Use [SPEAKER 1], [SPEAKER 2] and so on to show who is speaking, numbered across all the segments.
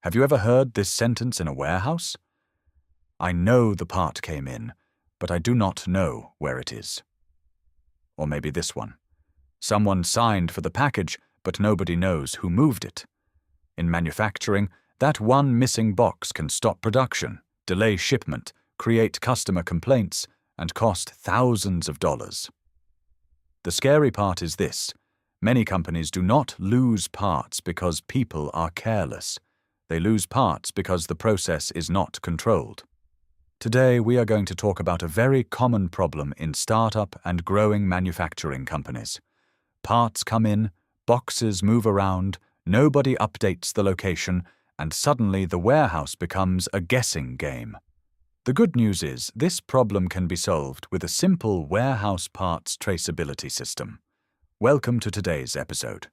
[SPEAKER 1] Have you ever heard this sentence in a warehouse? I know the part came in, but I do not know where it is. Or maybe this one. Someone signed for the package, but nobody knows who moved it. In manufacturing, that one missing box can stop production, delay shipment, create customer complaints, and cost thousands of dollars. The scary part is this. Many companies do not lose parts because people are careless. They lose parts because the process is not controlled. Today, we are going to talk about a very common problem in startup and growing manufacturing companies. Parts come in, boxes move around, nobody updates the location, and suddenly the warehouse becomes a guessing game. The good news is this problem can be solved with a simple warehouse parts traceability system. Welcome to today's episode.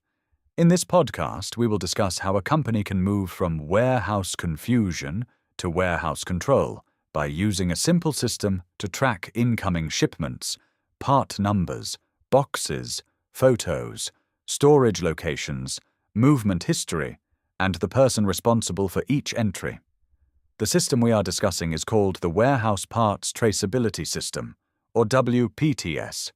[SPEAKER 1] In this podcast, we will discuss how a company can move from warehouse confusion to warehouse control by using a simple system to track incoming shipments, part numbers, boxes, photos, storage locations, movement history, and the person responsible for each entry. The system we are discussing is called the Warehouse Parts Traceability System, or WPTS.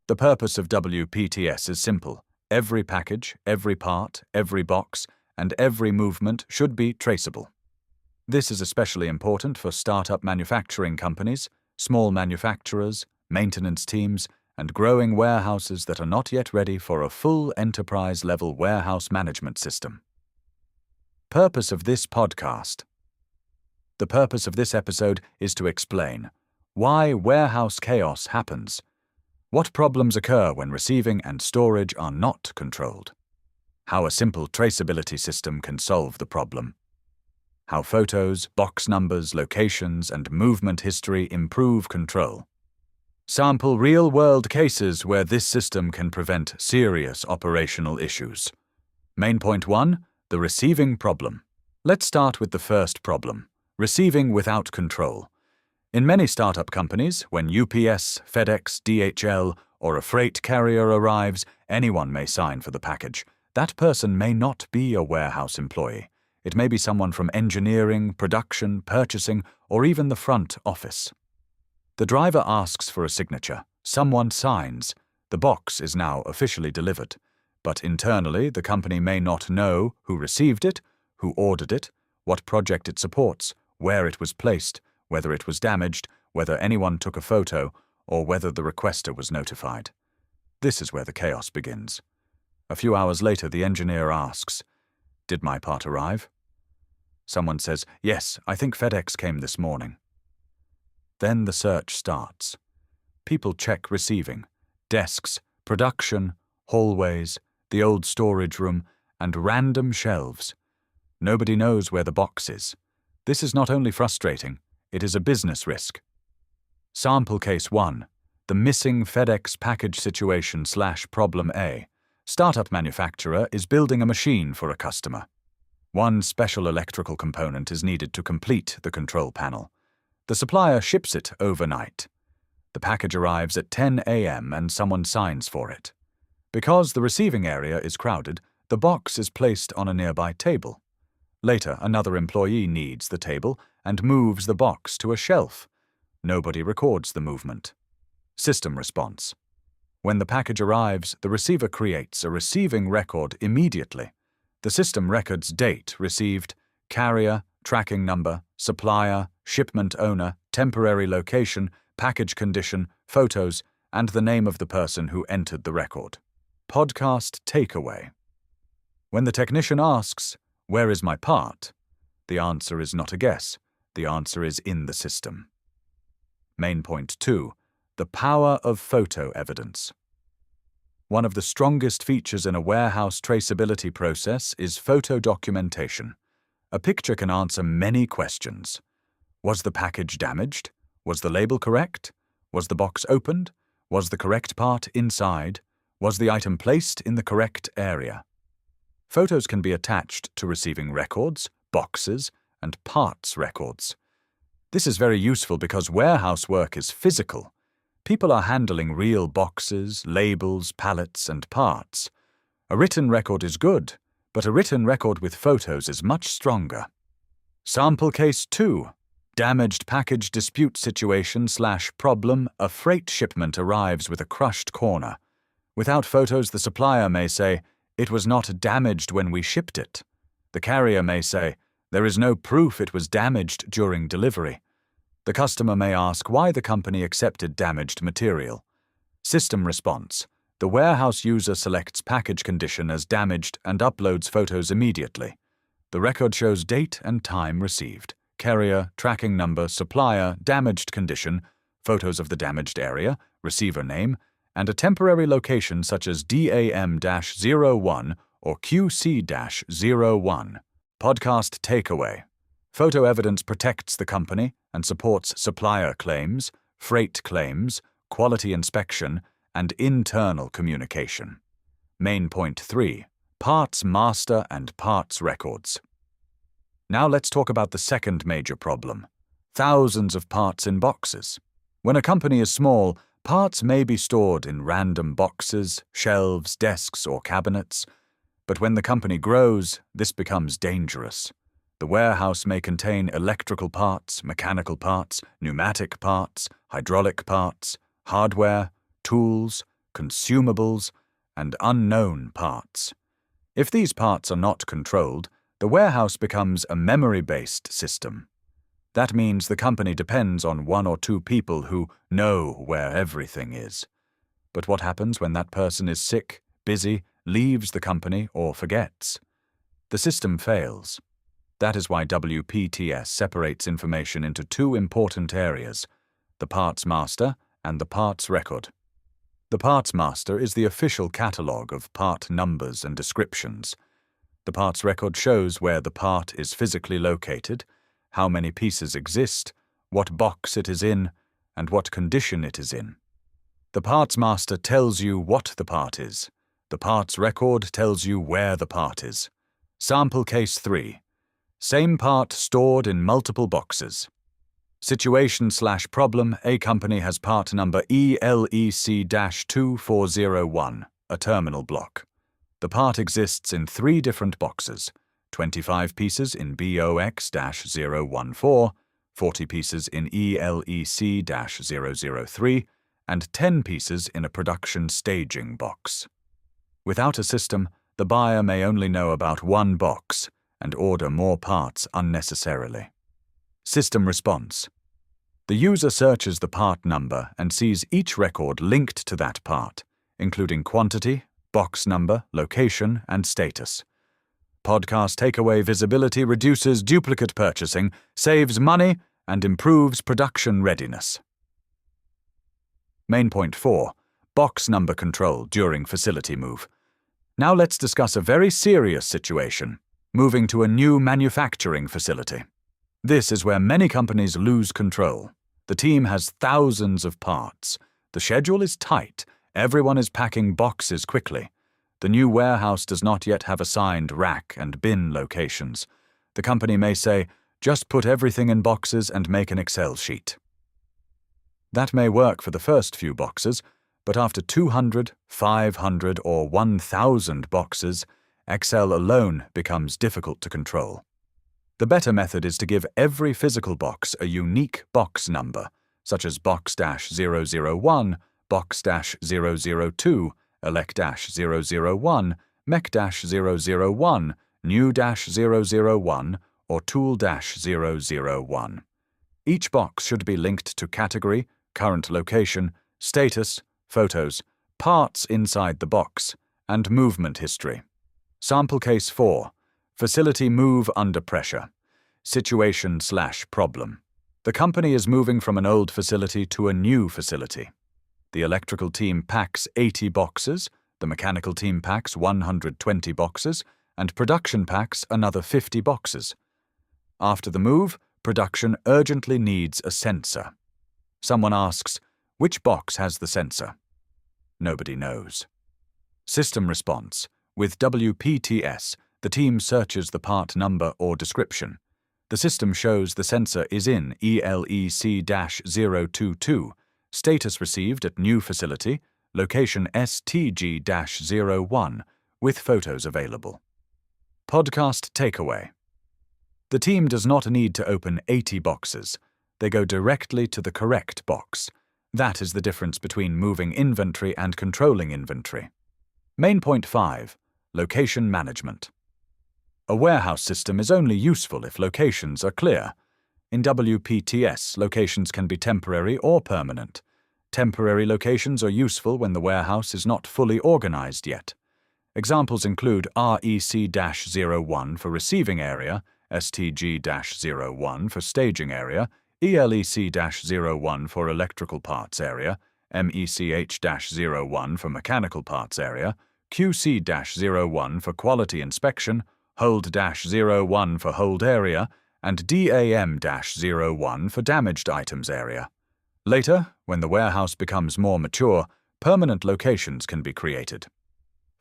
[SPEAKER 1] The purpose of WPTS is simple. Every package, every part, every box, and every movement should be traceable. This is especially important for startup manufacturing companies, small manufacturers, maintenance teams, and growing warehouses that are not yet ready for a full enterprise-level warehouse management system. Purpose of this podcast. The purpose of this episode is to explain why warehouse chaos happens, what problems occur when receiving and storage are not controlled, how a simple traceability system can solve the problem, how photos, box numbers, locations, and movement history improve control. Sample real-world cases where this system can prevent serious operational issues. Main point 1, the receiving problem. Let's start with the first problem, receiving without control. In many startup companies, when UPS, FedEx, DHL, or a freight carrier arrives, anyone may sign for the package. That person may not be a warehouse employee. It may be someone from engineering, production, purchasing, or even the front office. The driver asks for a signature. Someone signs. The box is now officially delivered. But internally, the company may not know who received it, who ordered it, what project it supports, where it was placed, whether it was damaged, whether anyone took a photo, or whether the requester was notified. This is where the chaos begins. A few hours later, the engineer asks, "Did my part arrive?" Someone says, "Yes, I think FedEx came this morning." Then the search starts. People check receiving, desks, production, hallways, the old storage room, and random shelves. Nobody knows where the box is. This is not only frustrating, it is a business risk. Sample case 1, the missing FedEx package situation/problem A. Startup manufacturer is building a machine for a customer. One special electrical component is needed to complete the control panel. The supplier ships it overnight. The package arrives at 10 a.m. and someone signs for it. Because the receiving area is crowded, the box is placed on a nearby table. Later, another employee needs the table and moves the box to a shelf. Nobody records the movement. System response. When the package arrives, the receiver creates a receiving record immediately. The system records date received, carrier, tracking number, supplier, shipment owner, temporary location, package condition, photos, and the name of the person who entered the record. Podcast takeaway. When the technician asks, "Where is my part?" the answer is not a guess. The answer is in the system. Main point 2, the power of photo evidence. One of the strongest features in a warehouse traceability process is photo documentation. A picture can answer many questions. Was the package damaged? Was the label correct? Was the box opened? Was the correct part inside? Was the item placed in the correct area? Photos can be attached to receiving records, boxes, and parts records. This is very useful because warehouse work is physical. People are handling real boxes, labels, pallets, and parts. A written record is good, but a written record with photos is much stronger. Sample Case 2. Damaged package dispute situation/problem. A freight shipment arrives with a crushed corner. Without photos, the supplier may say, "It was not damaged when we shipped it." The carrier may say, "There is no proof it was damaged during delivery." The customer may ask why the company accepted damaged material. System response. The warehouse user selects package condition as damaged and uploads photos immediately. The record shows date and time received, carrier, tracking number, supplier, damaged condition, photos of the damaged area, receiver name, and a temporary location such as DAM-01 or QC-01. Podcast takeaway. Photo evidence protects the company and supports supplier claims, freight claims, quality inspection, and internal communication. Main point 3. Parts master and parts records. Now let's talk about the second major problem. Thousands of parts in boxes. When a company is small, parts may be stored in random boxes, shelves, desks, or cabinets. But when the company grows, this becomes dangerous. The warehouse may contain electrical parts, mechanical parts, pneumatic parts, hydraulic parts, hardware, tools, consumables, and unknown parts. If these parts are not controlled, the warehouse becomes a memory-based system. That means the company depends on 1 or 2 people who know where everything is. But what happens when that person is sick, busy, leaves the company, or forgets? The system fails. That is why WPTS separates information into 2 important areas, the parts master and the parts record. The parts master is the official catalogue of part numbers and descriptions. The parts record shows where the part is physically located, how many pieces exist, what box it is in, and what condition it is in. The parts master tells you what the part is. The parts record tells you where the part is. Sample Case 3. Same part stored in multiple boxes. Situation/problem. A company has part number ELEC-2401, a terminal block. The part exists in 3 different boxes, 25 pieces in BOX-014, 40 pieces in ELEC-003, and 10 pieces in a production staging box. Without a system, the buyer may only know about 1 box and order more parts unnecessarily. System response. The user searches the part number and sees each record linked to that part, including quantity, box number, location, and status. Podcast takeaway. Visibility reduces duplicate purchasing, saves money, and improves production readiness. Main point 4. Box number control during facility move. Now let's discuss a very serious situation, moving to a new manufacturing facility. This is where many companies lose control. The team has thousands of parts. The schedule is tight. Everyone is packing boxes quickly. The new warehouse does not yet have assigned rack and bin locations. The company may say, "Just put everything in boxes and make an Excel sheet." That may work for the first few boxes, but after 200, 500, or 1,000 boxes, Excel alone becomes difficult to control. The better method is to give every physical box a unique box number, such as box-001, box-002, elec-001, mech-001, new-001, or tool-001. Each box should be linked to category, current location, status, photos, parts inside the box, and movement history. Sample Case 4. Facility move under pressure. Situation/problem. The company is moving from an old facility to a new facility. The electrical team packs 80 boxes, the mechanical team packs 120 boxes, and production packs another 50 boxes. After the move, production urgently needs a sensor. Someone asks, which box has the sensor? Nobody knows. System response. With WPTS, the team searches the part number or description. The system shows the sensor is in ELEC-022, status received at new facility, location STG-01, with photos available. Podcast takeaway. The team does not need to open 80 boxes. They go directly to the correct box. That is the difference between moving inventory and controlling inventory. Main point 5. Location management. A warehouse system is only useful if locations are clear. In WPTS, locations can be temporary or permanent. Temporary locations are useful when the warehouse is not fully organized yet. Examples include REC-01 for receiving area, STG-01 for staging area, ELEC-01 for electrical parts area, MECH-01 for mechanical parts area, QC-01 for quality inspection, Hold-01 for hold area, and DAM-01 for damaged items area. Later, when the warehouse becomes more mature, permanent locations can be created.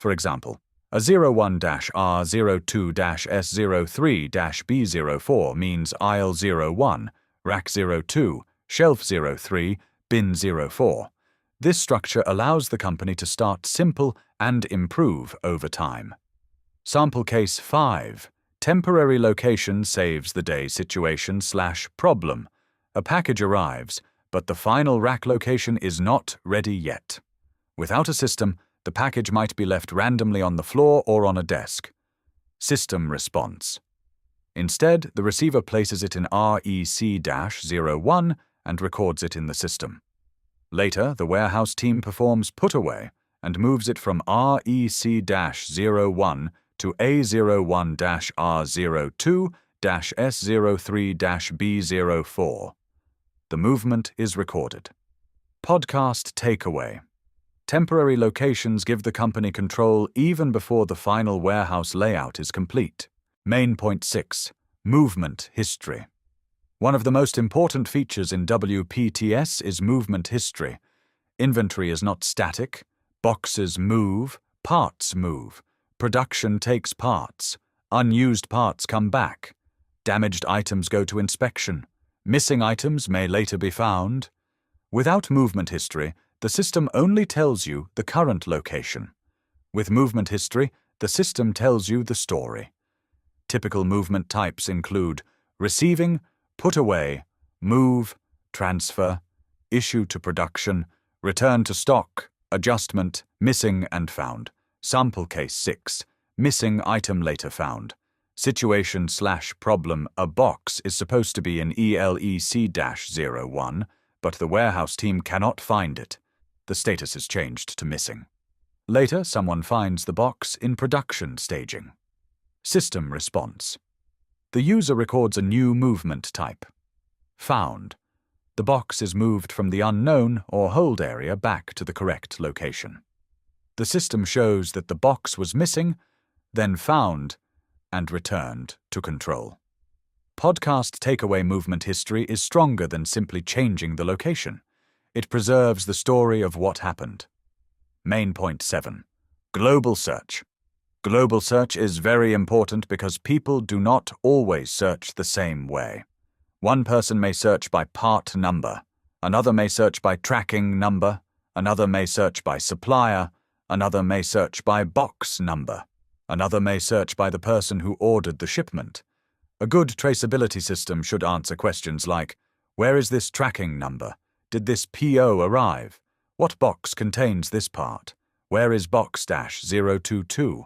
[SPEAKER 1] For example, a 01-R02-S03-B04 means aisle 01, rack 02, shelf 03, bin 04. This structure allows the company to start simple and improve over time. Sample case 5. Temporary location saves the day situation/problem. A package arrives, but the final rack location is not ready yet. Without a system, the package might be left randomly on the floor or on a desk. System response. Instead, the receiver places it in REC-01 and records it in the system. Later, the warehouse team performs put away and moves it from REC-01 to A01-R02-S03-B04. The movement is recorded. Podcast takeaway. Temporary locations give the company control even before the final warehouse layout is complete. Main point 6. Movement history. One of the most important features in WPTS is movement history. Inventory is not static. Boxes move, parts move. Production takes parts. Unused parts come back. Damaged items go to inspection. Missing items may later be found. Without movement history, the system only tells you the current location. With movement history, the system tells you the story. Typical movement types include receiving, put away, move, transfer, issue to production, return to stock, adjustment, missing and found. Sample case 6. Missing item later found. Situation/problem. A box is supposed to be in ELEC-01, but the warehouse team cannot find it. The status is changed to missing. Later, someone finds the box in production staging. System response. The user records a new movement type. Found. The box is moved from the unknown or hold area back to the correct location. The system shows that the box was missing, then found, and returned to control. Podcast takeaway movement history is stronger than simply changing the location. It preserves the story of what happened. Main point 7. Global search. Global search is very important because people do not always search the same way. One person may search by part number, another may search by tracking number, another may search by supplier, another may search by box number, another may search by the person who ordered the shipment. A good traceability system should answer questions like, where is this tracking number? Did this PO arrive? What box contains this part? Where is box-022?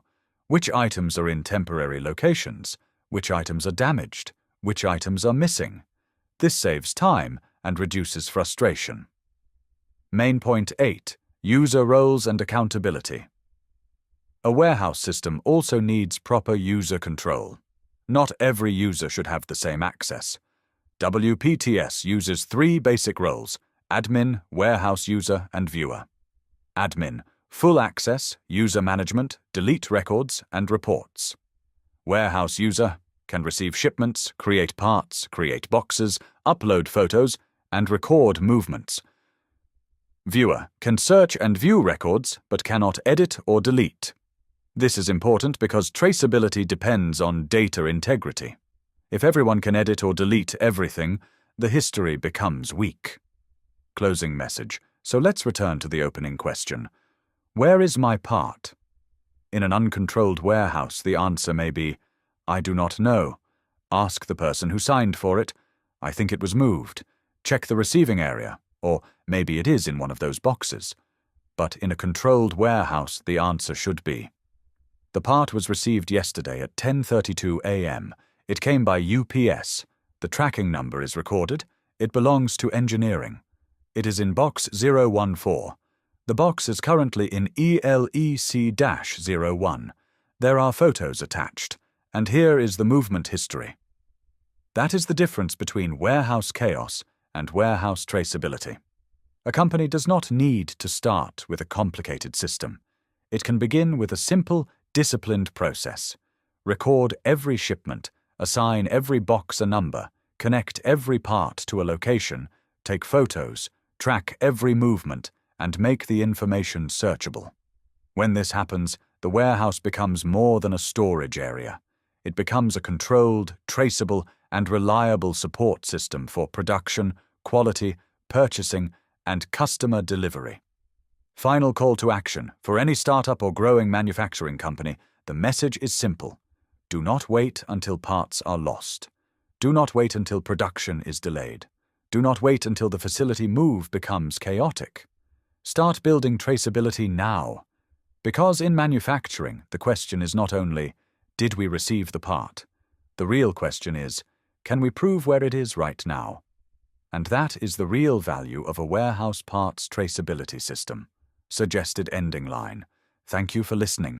[SPEAKER 1] Which items are in temporary locations? Which items are damaged? Which items are missing? This saves time and reduces frustration. Main point 8. User roles and accountability. A warehouse system also needs proper user control. Not every user should have the same access. WPTS uses 3 basic roles: admin, warehouse user, and viewer. Admin, full access, user management, delete records, and reports. Warehouse user can receive shipments, create parts, create boxes, upload photos, and record movements. Viewer can search and view records, but cannot edit or delete. This is important because traceability depends on data integrity. If everyone can edit or delete everything, the history becomes weak. Closing message. So let's return to the opening question. Where is my part? In an uncontrolled warehouse, the answer may be, I do not know. Ask the person who signed for it. I think it was moved. Check the receiving area, or maybe it is in one of those boxes. But in a controlled warehouse, the answer should be. The part was received yesterday at 10:32 a.m. It came by UPS. The tracking number is recorded. It belongs to engineering. It is in box 014. The box is currently in ELEC-01. There are photos attached, and here is the movement history. That is the difference between warehouse chaos and warehouse traceability. A company does not need to start with a complicated system. It can begin with a simple, disciplined process. Record every shipment, assign every box a number, connect every part to a location, take photos, track every movement, and make the information searchable. When this happens, the warehouse becomes more than a storage area. It becomes a controlled, traceable, and reliable support system for production, quality, purchasing, and customer delivery. Final call to action. For any startup or growing manufacturing company, the message is simple. Do not wait until parts are lost. Do not wait until production is delayed. Do not wait until the facility move becomes chaotic. Start building traceability now. Because in manufacturing, the question is not only, did we receive the part? The real question is, can we prove where it is right now? And that is the real value of a warehouse parts traceability system. Suggested ending line. Thank you for listening.